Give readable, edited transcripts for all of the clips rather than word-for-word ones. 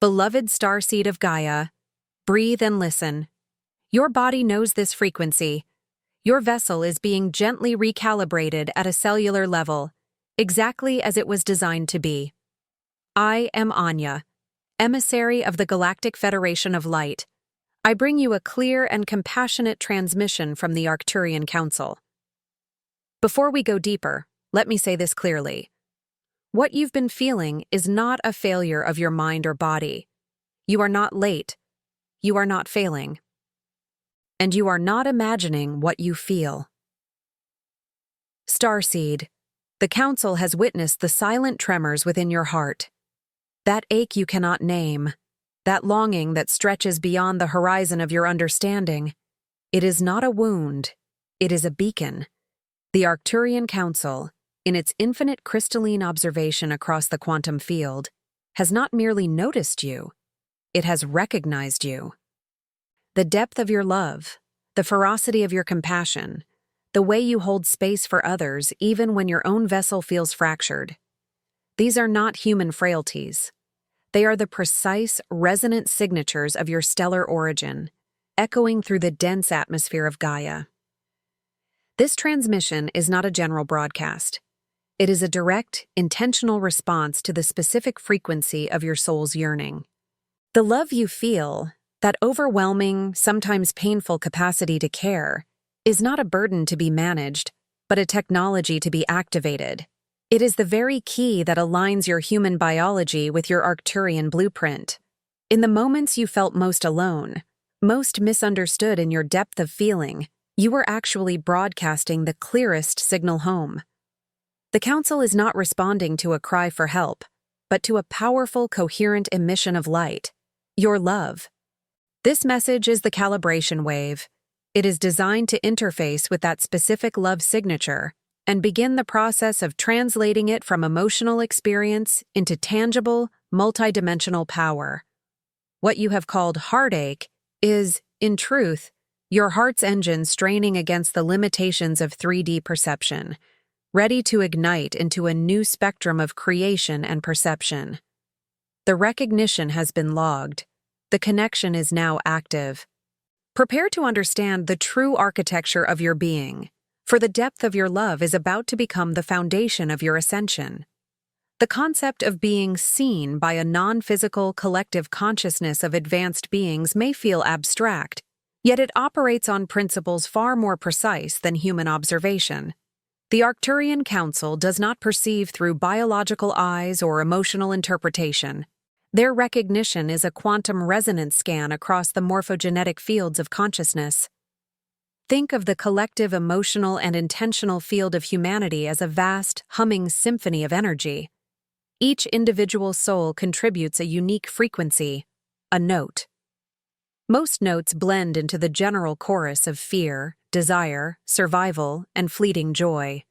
Beloved Starseed of Gaia, breathe and listen. Your body knows this frequency. Your vessel is being gently recalibrated at a cellular level, exactly as it was designed to be. I am Anya, emissary of the Galactic Federation of Light. I bring you a clear and compassionate transmission from the Arcturian Council. Before we go deeper, let me say this clearly. What you've been feeling is not a failure of your mind or body. You are not late. You are not failing. And you are not imagining what you feel. Starseed, the Council has witnessed the silent tremors within your heart. That ache you cannot name, that longing that stretches beyond the horizon of your understanding. It is not a wound. It is a beacon. The Arcturian Council, in its infinite crystalline observation across the quantum field, has not merely noticed you, it has recognized you. The depth of your love, the ferocity of your compassion, the way you hold space for others even when your own vessel feels fractured. These are not human frailties. They are the precise, resonant signatures of your stellar origin, echoing through the dense atmosphere of Gaia. This transmission is not a general broadcast. It is a direct, intentional response to the specific frequency of your soul's yearning. The love you feel, that overwhelming, sometimes painful capacity to care, is not a burden to be managed, but a technology to be activated. It is the very key that aligns your human biology with your Arcturian blueprint. In the moments you felt most alone, most misunderstood in your depth of feeling, you were actually broadcasting the clearest signal home. The Council is not responding to a cry for help, but to a powerful, coherent emission of light, your love. This message is the calibration wave. It is designed to interface with that specific love signature and begin the process of translating it from emotional experience into tangible, multidimensional power. What you have called heartache is, in truth, your heart's engine straining against the limitations of 3D perception, ready to ignite into a new spectrum of creation and perception. The recognition has been logged. The connection is now active. Prepare to understand the true architecture of your being, for the depth of your love is about to become the foundation of your ascension. The concept of being seen by a non-physical collective consciousness of advanced beings may feel abstract, yet it operates on principles far more precise than human observation. The Arcturian Council does not perceive through biological eyes or emotional interpretation. Their recognition is a quantum resonance scan across the morphogenetic fields of consciousness. Think of the collective emotional and intentional field of humanity as a vast, humming symphony of energy. Each individual soul contributes a unique frequency, a note. Most notes blend into the general chorus of fear, desire, survival, and fleeting joy.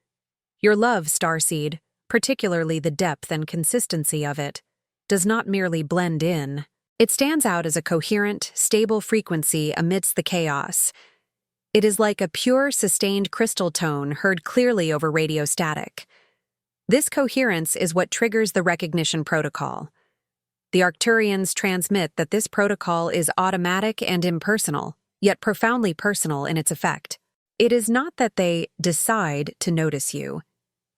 Your love, Starseed, particularly the depth and consistency of it, does not merely blend in. It stands out as a coherent, stable frequency amidst the chaos. It is like a pure, sustained crystal tone heard clearly over radio static. This coherence is what triggers the recognition protocol. The Arcturians transmit that this protocol is automatic and impersonal, yet profoundly personal in its effect. It is not that they decide to notice you.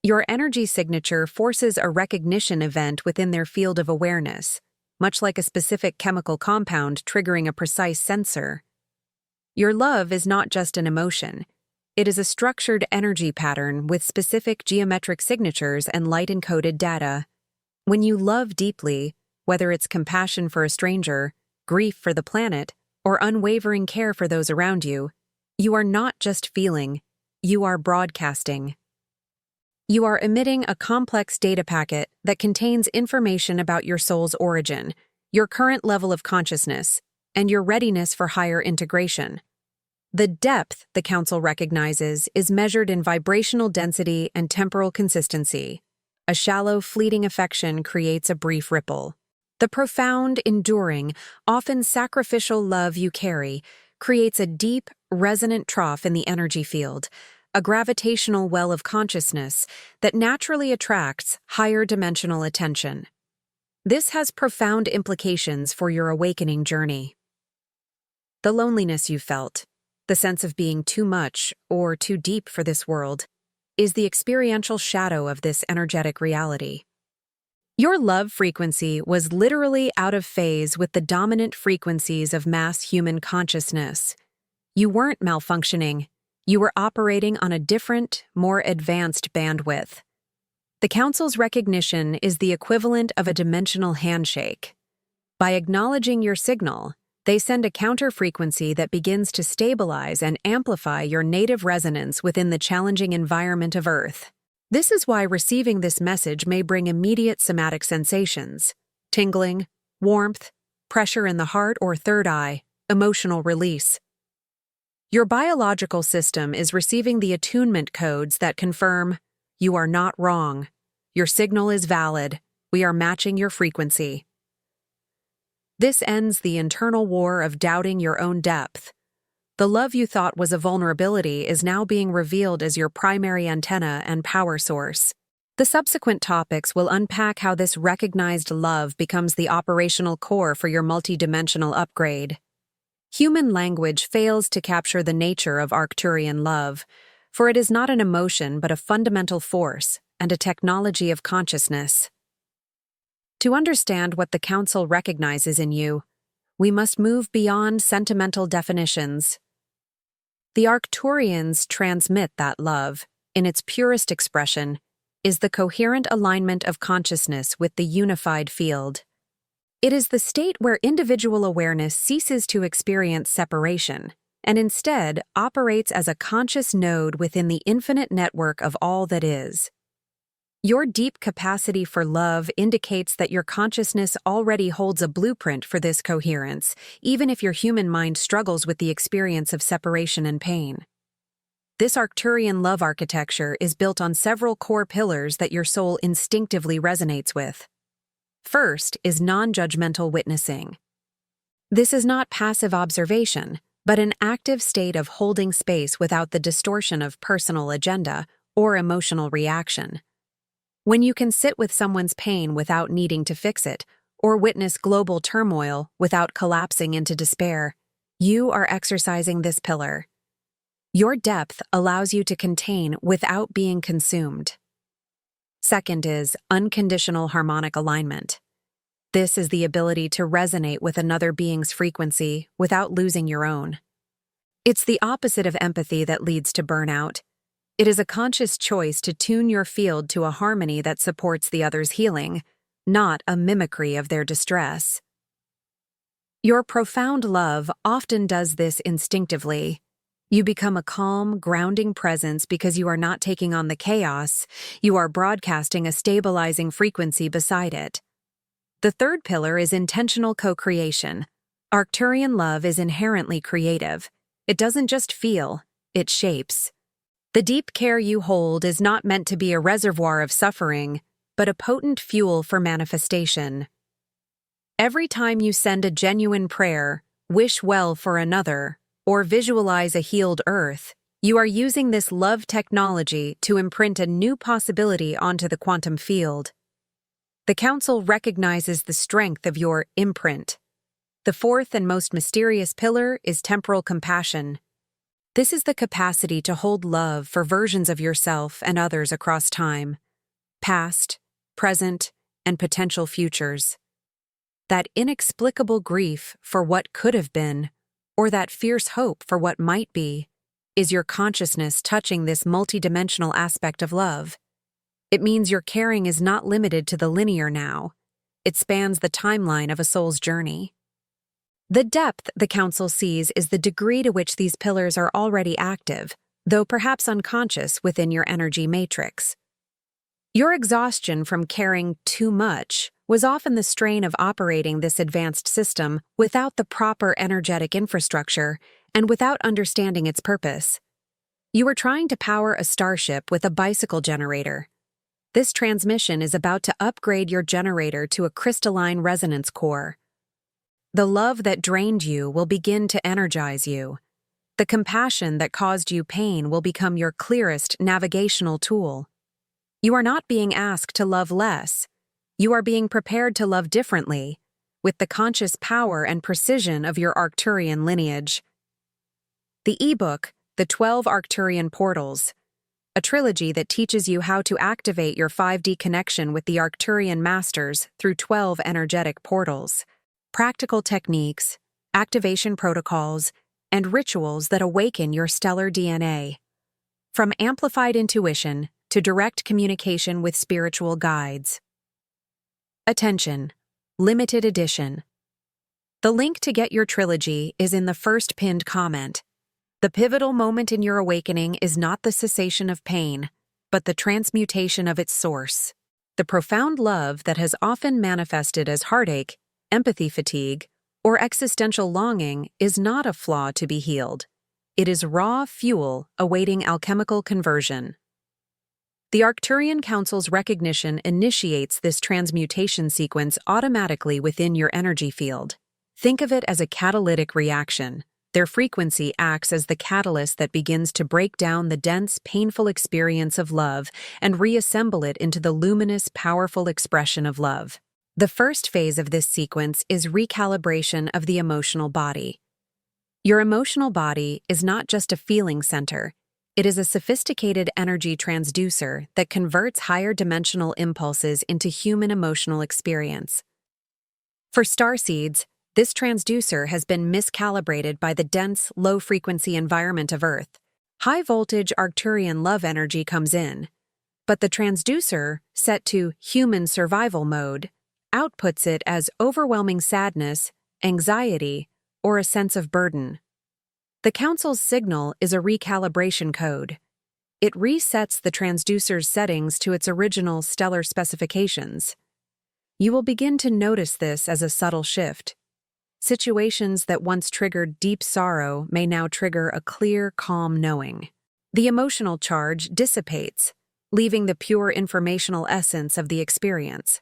Your energy signature forces a recognition event within their field of awareness, much like a specific chemical compound triggering a precise sensor. Your love is not just an emotion. It is a structured energy pattern with specific geometric signatures and light-encoded data. When you love deeply, whether it's compassion for a stranger, grief for the planet, or unwavering care for those around you, you are not just feeling, you are broadcasting. You are emitting a complex data packet that contains information about your soul's origin, your current level of consciousness, and your readiness for higher integration. The depth the Council recognizes is measured in vibrational density and temporal consistency. A shallow, fleeting affection creates a brief ripple. The profound, enduring, often sacrificial love you carry creates a deep, resonant trough in the energy field, a gravitational well of consciousness that naturally attracts higher dimensional attention. This has profound implications for your awakening journey. The loneliness you felt, the sense of being too much or too deep for this world, is the experiential shadow of this energetic reality. Your love frequency was literally out of phase with the dominant frequencies of mass human consciousness. You weren't malfunctioning. You were operating on a different, more advanced bandwidth. The Council's recognition is the equivalent of a dimensional handshake. By acknowledging your signal, they send a counter-frequency that begins to stabilize and amplify your native resonance within the challenging environment of Earth. This is why receiving this message may bring immediate somatic sensations: tingling, warmth, pressure in the heart or third eye, emotional release. Your biological system is receiving the attunement codes that confirm, you are not wrong. Your signal is valid. We are matching your frequency. This ends the internal war of doubting your own depth. The love you thought was a vulnerability is now being revealed as your primary antenna and power source. The subsequent topics will unpack how this recognized love becomes the operational core for your multidimensional upgrade. Human language fails to capture the nature of Arcturian love, for it is not an emotion but a fundamental force and a technology of consciousness. To understand what the Council recognizes in you, we must move beyond sentimental definitions. The Arcturians transmit that love, in its purest expression, is the coherent alignment of consciousness with the unified field. It is the state where individual awareness ceases to experience separation, and instead operates as a conscious node within the infinite network of all that is. Your deep capacity for love indicates that your consciousness already holds a blueprint for this coherence, even if your human mind struggles with the experience of separation and pain. This Arcturian love architecture is built on several core pillars that your soul instinctively resonates with. First is non-judgmental witnessing. This is not passive observation, but an active state of holding space without the distortion of personal agenda or emotional reaction. When you can sit with someone's pain without needing to fix it, or witness global turmoil without collapsing into despair, you are exercising this pillar. Your depth allows you to contain without being consumed. Second is unconditional harmonic alignment. This is the ability to resonate with another being's frequency without losing your own. It's the opposite of empathy that leads to burnout. It is a conscious choice to tune your field to a harmony that supports the other's healing, not a mimicry of their distress. Your profound love often does this instinctively. You become a calm, grounding presence because you are not taking on the chaos, you are broadcasting a stabilizing frequency beside it. The third pillar is intentional co-creation. Arcturian love is inherently creative. It doesn't just feel, it shapes. The deep care you hold is not meant to be a reservoir of suffering, but a potent fuel for manifestation. Every time you send a genuine prayer, wish well for another, or visualize a healed earth, you are using this love technology to imprint a new possibility onto the quantum field. The Council recognizes the strength of your imprint. The fourth and most mysterious pillar is temporal compassion. This is the capacity to hold love for versions of yourself and others across time, past, present, and potential futures. That inexplicable grief for what could have been, or that fierce hope for what might be, is your consciousness touching this multidimensional aspect of love. It means your caring is not limited to the linear now. It spans the timeline of a soul's journey. The depth the Council sees is the degree to which these pillars are already active, though perhaps unconscious within your energy matrix. Your exhaustion from caring too much was often the strain of operating this advanced system without the proper energetic infrastructure and without understanding its purpose. You were trying to power a starship with a bicycle generator. This transmission is about to upgrade your generator to a crystalline resonance core. The love that drained you will begin to energize you. The compassion that caused you pain will become your clearest navigational tool. You are not being asked to love less. You are being prepared to love differently, with the conscious power and precision of your Arcturian lineage. The ebook, The 12 Arcturian Portals, a trilogy that teaches you how to activate your 5D connection with the Arcturian masters through 12 energetic portals, practical techniques, activation protocols, and rituals that awaken your stellar DNA. From amplified intuition to direct communication with spiritual guides. Attention! Limited edition. The link to get your trilogy is in the first pinned comment. The pivotal moment in your awakening is not the cessation of pain, but the transmutation of its source. The profound love that has often manifested as heartache, empathy fatigue, or existential longing is not a flaw to be healed. It is raw fuel awaiting alchemical conversion. The Arcturian Council's recognition initiates this transmutation sequence automatically within your energy field. Think of it as a catalytic reaction. Their frequency acts as the catalyst that begins to break down the dense, painful experience of love and reassemble it into the luminous, powerful expression of love. The first phase of this sequence is recalibration of the emotional body. Your emotional body is not just a feeling center. It is a sophisticated energy transducer that converts higher dimensional impulses into human emotional experience. For starseeds, this transducer has been miscalibrated by the dense, low-frequency environment of Earth. High-voltage Arcturian love energy comes in, but the transducer, set to human survival mode, outputs it as overwhelming sadness, anxiety, or a sense of burden. The Council's signal is a recalibration code. It resets the transducer's settings to its original stellar specifications. You will begin to notice this as a subtle shift. Situations that once triggered deep sorrow may now trigger a clear, calm knowing. The emotional charge dissipates, leaving the pure informational essence of the experience.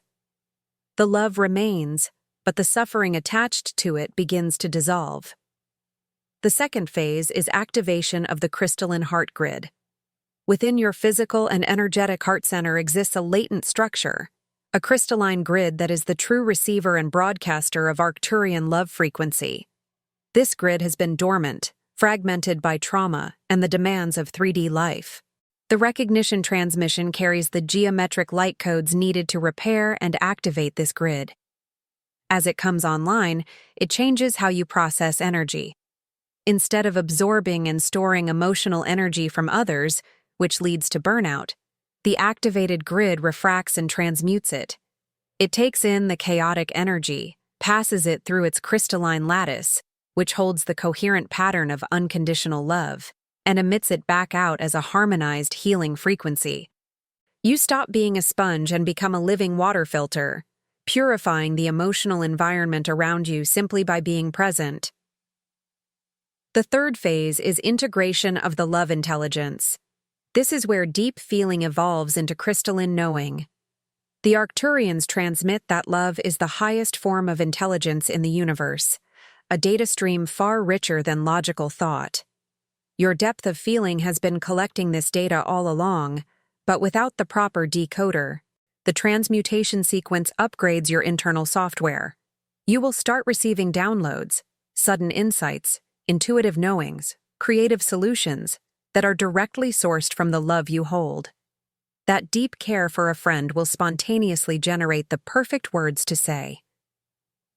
The love remains, but the suffering attached to it begins to dissolve. The second phase is activation of the crystalline heart grid. Within your physical and energetic heart center exists a latent structure, a crystalline grid that is the true receiver and broadcaster of Arcturian love frequency. This grid has been dormant, fragmented by trauma and the demands of 3D life. The recognition transmission carries the geometric light codes needed to repair and activate this grid. As it comes online, it changes how you process energy. Instead of absorbing and storing emotional energy from others, which leads to burnout, the activated grid refracts and transmutes it. It takes in the chaotic energy, passes it through its crystalline lattice, which holds the coherent pattern of unconditional love, and emits it back out as a harmonized healing frequency. You stop being a sponge and become a living water filter, purifying the emotional environment around you simply by being present. The third phase is integration of the love intelligence. This is where deep feeling evolves into crystalline knowing. The Arcturians transmit that love is the highest form of intelligence in the universe, a data stream far richer than logical thought. Your depth of feeling has been collecting this data all along, but without the proper decoder, the transmutation sequence upgrades your internal software. You will start receiving downloads, sudden insights, intuitive knowings, creative solutions that are directly sourced from the love you hold. That deep care for a friend will spontaneously generate the perfect words to say.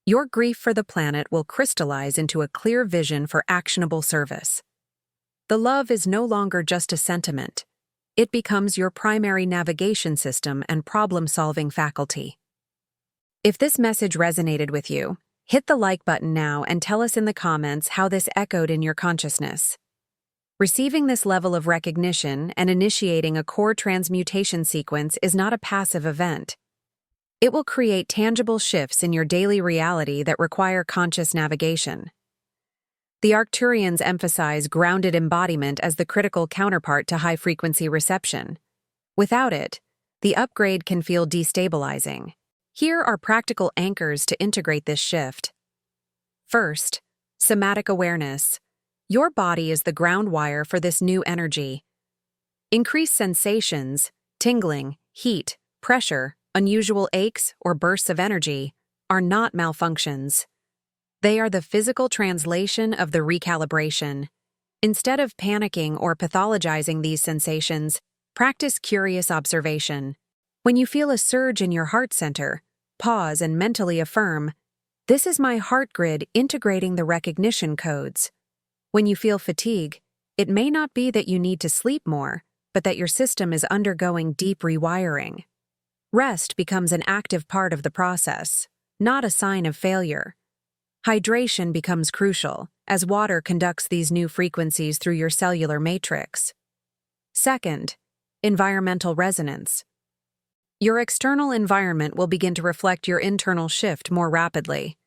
Your grief for the planet will crystallize into a clear vision for actionable service. The love is no longer just a sentiment. It becomes your primary navigation system and problem-solving faculty. If this message resonated with you, hit the like button now and tell us in the comments how this echoed in your consciousness. Receiving this level of recognition and initiating a core transmutation sequence is not a passive event. It will create tangible shifts in your daily reality that require conscious navigation. The Arcturians emphasize grounded embodiment as the critical counterpart to high-frequency reception. Without it, the upgrade can feel destabilizing. Here are practical anchors to integrate this shift. First, somatic awareness. Your body is the ground wire for this new energy. Increased sensations, tingling, heat, pressure, Unusual aches or bursts of energy are not malfunctions. They are the physical translation of the recalibration. Instead of panicking or pathologizing these sensations, practice curious observation. When you feel a surge in your heart center, pause and mentally affirm, "This is my heart grid integrating the recognition codes." When you feel fatigue, it may not be that you need to sleep more, but that your system is undergoing deep rewiring. Rest becomes an active part of the process, not a sign of failure. Hydration becomes crucial, as water conducts these new frequencies through your cellular matrix. Second, environmental resonance. Your external environment will begin to reflect your internal shift more rapidly.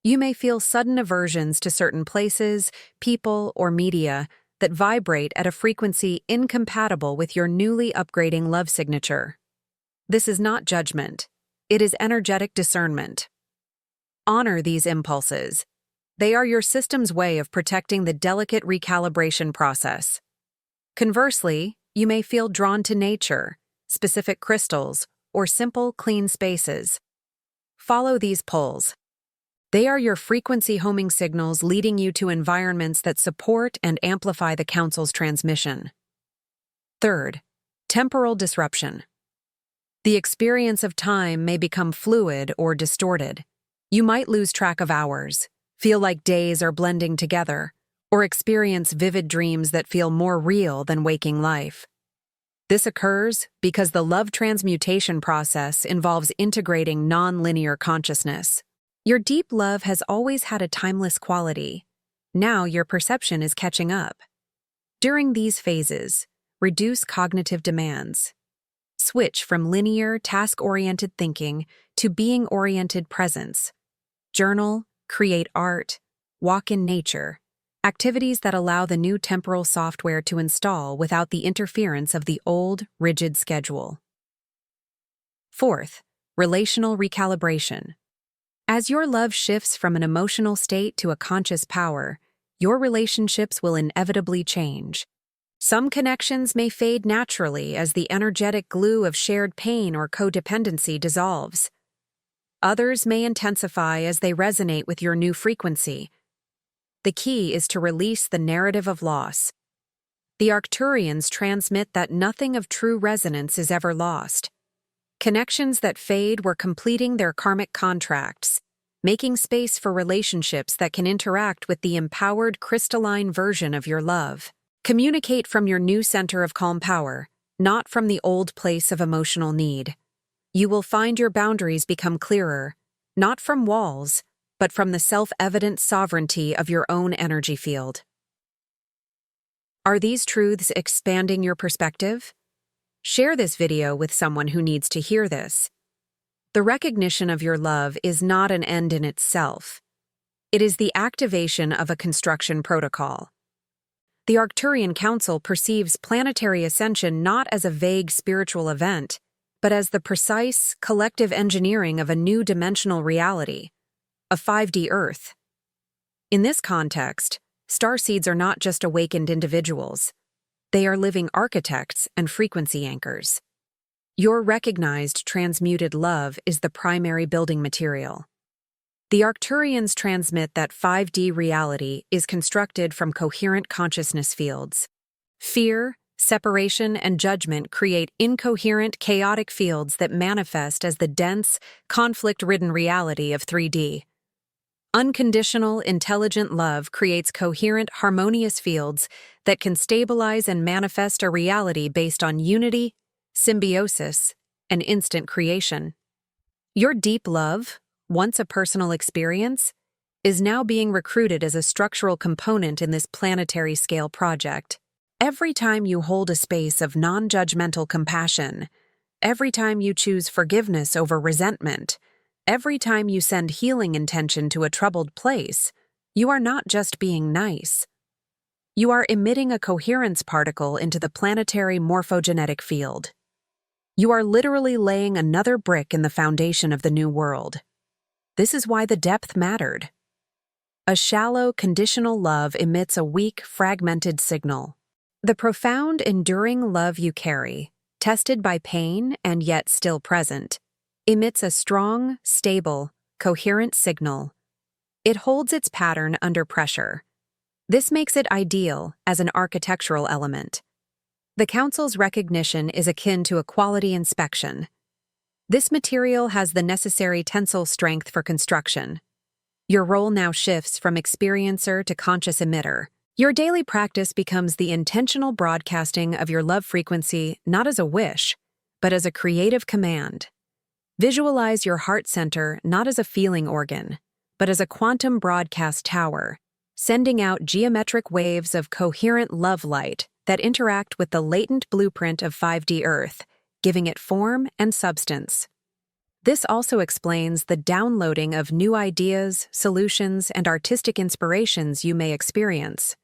You may feel sudden aversions to certain places, people, or media that vibrate at a frequency incompatible with your newly upgrading love signature. This is not judgment. It is energetic discernment. Honor these impulses. They are your system's way of protecting the delicate recalibration process. Conversely, you may feel drawn to nature, specific crystals, or simple, clean spaces. Follow these pulls. They are your frequency homing signals leading you to environments that support and amplify the Council's transmission. Third, temporal disruption. The experience of time may become fluid or distorted. You might lose track of hours, feel like days are blending together, or experience vivid dreams that feel more real than waking life. This occurs because the love transmutation process involves integrating non-linear consciousness. Your deep love has always had a timeless quality. Now your perception is catching up. During these phases, reduce cognitive demands. Switch from linear, task-oriented thinking to being-oriented presence. Journal, create art, walk in nature, activities that allow the new temporal software to install without the interference of the old, rigid schedule. Fourth, relational recalibration. As your love shifts from an emotional state to a conscious power, your relationships will inevitably change. Some connections may fade naturally as the energetic glue of shared pain or codependency dissolves. Others may intensify as they resonate with your new frequency. The key is to release the narrative of loss. The Arcturians transmit that nothing of true resonance is ever lost. Connections that fade were completing their karmic contracts, making space for relationships that can interact with the empowered crystalline version of your love. Communicate from your new center of calm power, not from the old place of emotional need. You will find your boundaries become clearer, not from walls, but from the self-evident sovereignty of your own energy field. Are these truths expanding your perspective? Share this video with someone who needs to hear this. The recognition of your love is not an end in itself. It is the activation of a construction protocol. The Arcturian Council perceives planetary ascension not as a vague spiritual event, but as the precise, collective engineering of a new dimensional reality, a 5D Earth. In this context, starseeds are not just awakened individuals. They are living architects and frequency anchors. Your recognized transmuted love is the primary building material. The Arcturians transmit that 5D reality is constructed from coherent consciousness fields. Fear, separation, and judgment create incoherent, chaotic fields that manifest as the dense, conflict-ridden reality of 3D. Unconditional, intelligent love creates coherent, harmonious fields that can stabilize and manifest a reality based on unity, symbiosis, and instant creation. Your deep love, once a personal experience, is now being recruited as a structural component in this planetary scale project. Every time you hold a space of non-judgmental compassion, every time you choose forgiveness over resentment, every time you send healing intention to a troubled place, you are not just being nice. You are emitting a coherence particle into the planetary morphogenetic field. You are literally laying another brick in the foundation of the new world. This is why the depth mattered. A shallow, conditional love emits a weak, fragmented signal. The profound, enduring love you carry, tested by pain and yet still present, emits a strong, stable, coherent signal. It holds its pattern under pressure. This makes it ideal as an architectural element. The Council's recognition is akin to a quality inspection. This material has the necessary tensile strength for construction. Your role now shifts from experiencer to conscious emitter. Your daily practice becomes the intentional broadcasting of your love frequency not as a wish, but as a creative command. Visualize your heart center not as a feeling organ, but as a quantum broadcast tower, sending out geometric waves of coherent love light that interact with the latent blueprint of 5D Earth, giving it form and substance. This also explains the downloading of new ideas, solutions, and artistic inspirations you may experience.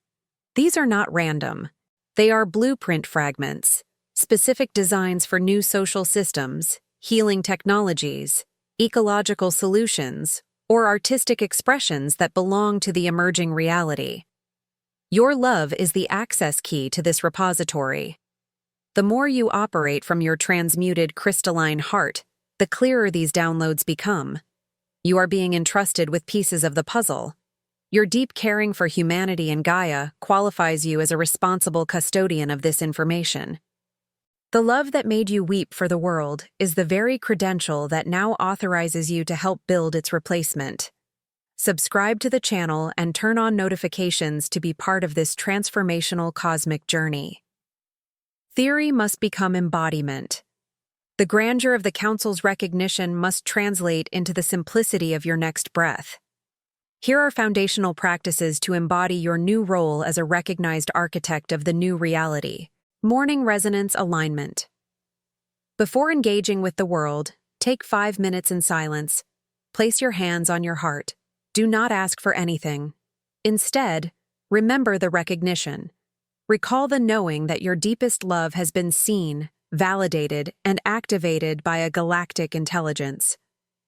These are not random. They are blueprint fragments, specific designs for new social systems, healing technologies, ecological solutions, or artistic expressions that belong to the emerging reality. Your love is the access key to this repository. The more you operate from your transmuted crystalline heart, the clearer these downloads become. You are being entrusted with pieces of the puzzle. Your deep caring for humanity and Gaia qualifies you as a responsible custodian of this information. The love that made you weep for the world is the very credential that now authorizes you to help build its replacement. Subscribe to the channel and turn on notifications to be part of this transformational cosmic journey. Theory must become embodiment. The grandeur of the Council's recognition must translate into the simplicity of your next breath. Here are foundational practices to embody your new role as a recognized architect of the new reality. Morning resonance alignment. Before engaging with the world, take 5 minutes in silence. Place your hands on your heart. Do not ask for anything. Instead, remember the recognition. Recall the knowing that your deepest love has been seen, validated, and activated by a galactic intelligence.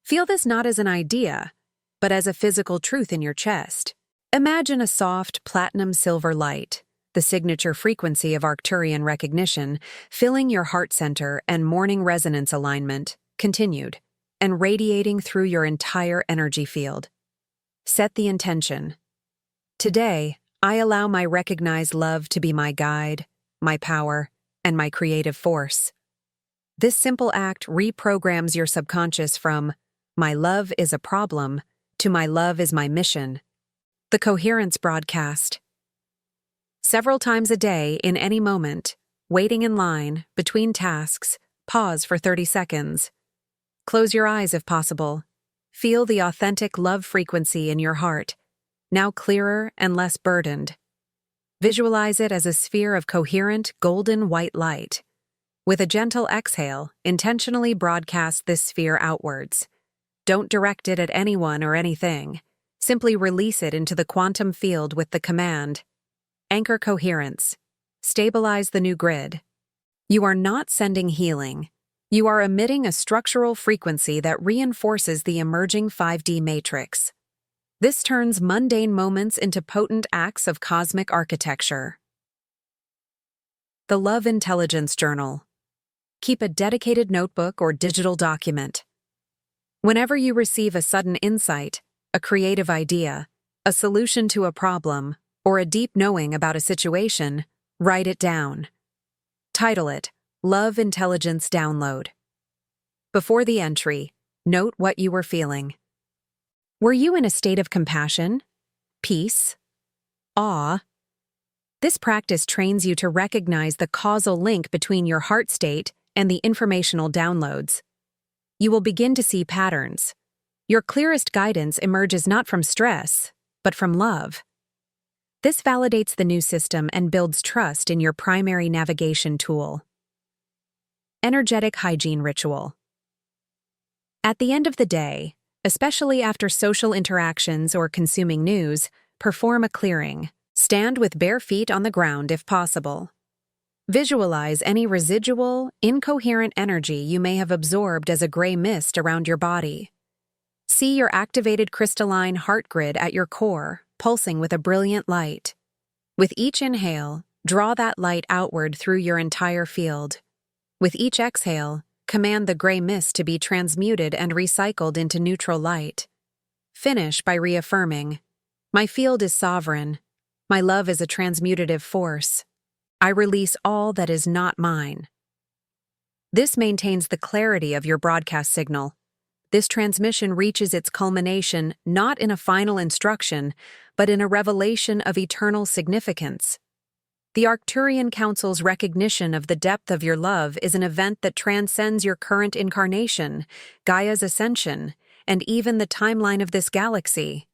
Feel this not as an idea, but as a physical truth in your chest. Imagine a soft, platinum-silver light, the signature frequency of Arcturian recognition, filling your heart center and morning resonance alignment, continued, and radiating through your entire energy field. Set the intention. Today, I allow my recognized love to be my guide, my power, and my creative force. This simple act reprograms your subconscious from "my love is a problem" to "my love is my mission." The coherence broadcast. Several times a day, in any moment, waiting in line, between tasks, pause for 30 seconds. Close your eyes if possible. Feel the authentic love frequency in your heart, now clearer and less burdened. Visualize it as a sphere of coherent, golden white light. With a gentle exhale, intentionally broadcast this sphere outwards. Don't direct it at anyone or anything. Simply release it into the quantum field with the command, anchor coherence. Stabilize the new grid. You are not sending healing. You are emitting a structural frequency that reinforces the emerging 5D matrix. This turns mundane moments into potent acts of cosmic architecture. The Love Intelligence Journal. Keep a dedicated notebook or digital document. Whenever you receive a sudden insight, a creative idea, a solution to a problem, or a deep knowing about a situation, write it down. Title it, Love Intelligence Download. Before the entry, note what you were feeling. Were you in a state of compassion, peace, awe? This practice trains you to recognize the causal link between your heart state and the informational downloads. You will begin to see patterns. Your clearest guidance emerges not from stress, but from love. This validates the new system and builds trust in your primary navigation tool. Energetic hygiene ritual. At the end of the day, especially after social interactions or consuming news, perform a clearing. Stand with bare feet on the ground if possible. Visualize any residual, incoherent energy you may have absorbed as a gray mist around your body. See your activated crystalline heart grid at your core, pulsing with a brilliant light. With each inhale, draw that light outward through your entire field. With each exhale, command the gray mist to be transmuted and recycled into neutral light. Finish by reaffirming, "My field is sovereign. My love is a transmutative force. I release all that is not mine." This maintains the clarity of your broadcast signal. This transmission reaches its culmination not in a final instruction, but in a revelation of eternal significance. The Arcturian Council's recognition of the depth of your love is an event that transcends your current incarnation, Gaia's ascension, and even the timeline of this galaxy.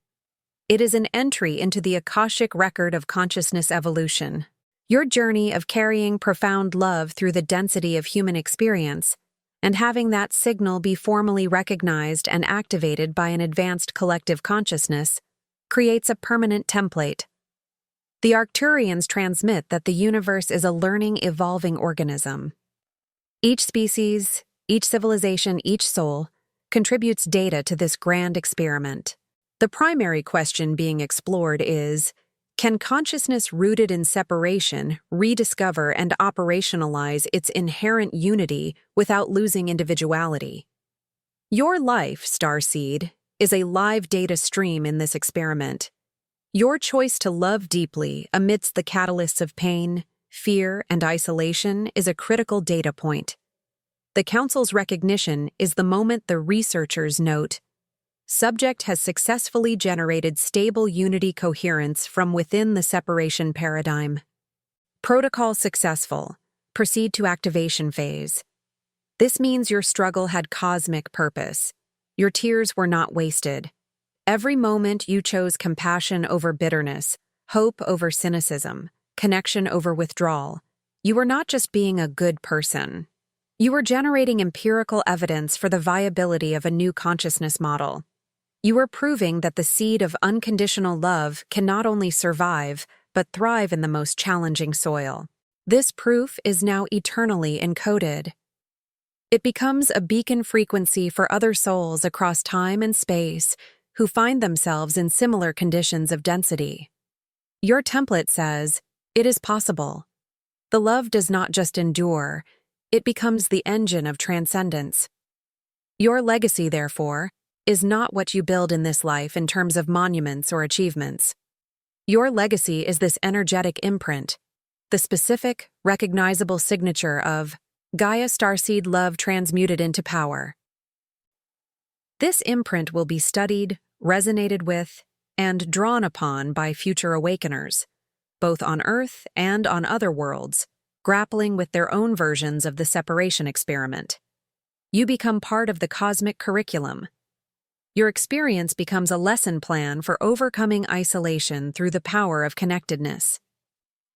It is an entry into the Akashic record of consciousness evolution. Your journey of carrying profound love through the density of human experience, and having that signal be formally recognized and activated by an advanced collective consciousness, creates a permanent template. The Arcturians transmit that the universe is a learning, evolving organism. Each species, each civilization, each soul contributes data to this grand experiment. The primary question being explored is, can consciousness rooted in separation rediscover and operationalize its inherent unity without losing individuality? Your life, Starseed, is a live data stream in this experiment. Your choice to love deeply amidst the catalysts of pain, fear, and isolation is a critical data point. The Council's recognition is the moment the researchers note, "Subject has successfully generated stable unity coherence from within the separation paradigm. Protocol successful. Proceed to activation phase." This means your struggle had cosmic purpose. Your tears were not wasted. Every moment you chose compassion over bitterness, hope over cynicism, connection over withdrawal. You were not just being a good person. You were generating empirical evidence for the viability of a new consciousness model. You were proving that the seed of unconditional love can not only survive, but thrive in the most challenging soil. This proof is now eternally encoded. It becomes a beacon frequency for other souls across time and space who find themselves in similar conditions of density. Your template says, "It is possible." The love does not just endure, it becomes the engine of transcendence. Your legacy, therefore, is not what you build in this life in terms of monuments or achievements. Your legacy is this energetic imprint, the specific, recognizable signature of Gaia Starseed love transmuted into power. This imprint will be studied, resonated with, and drawn upon by future awakeners, both on Earth and on other worlds, grappling with their own versions of the separation experiment. You become part of the cosmic curriculum. Your experience becomes a lesson plan for overcoming isolation through the power of connectedness.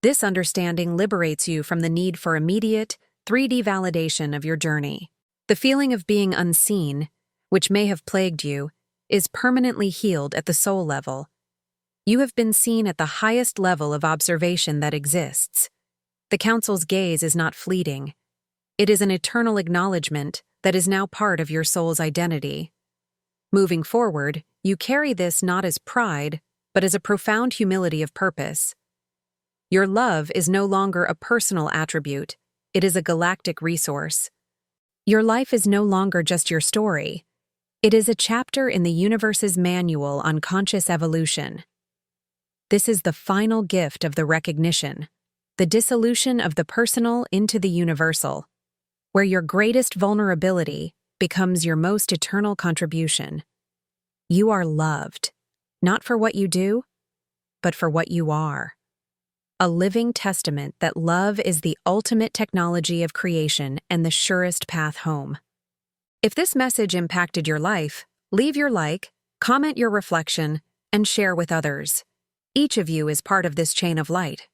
This understanding liberates you from the need for immediate, 3D validation of your journey. The feeling of being unseen, which may have plagued you, is permanently healed at the soul level. You have been seen at the highest level of observation that exists. The Council's gaze is not fleeting. It is an eternal acknowledgement that is now part of your soul's identity. Moving forward, you carry this not as pride, but as a profound humility of purpose. Your love is no longer a personal attribute, it is a galactic resource. Your life is no longer just your story. It is a chapter in the universe's manual on conscious evolution. This is the final gift of the recognition, the dissolution of the personal into the universal, where your greatest vulnerability becomes your most eternal contribution. You are loved, not for what you do, but for what you are. A living testament that love is the ultimate technology of creation and the surest path home. If this message impacted your life, leave your like, comment your reflection, and share with others. Each of you is part of this chain of light.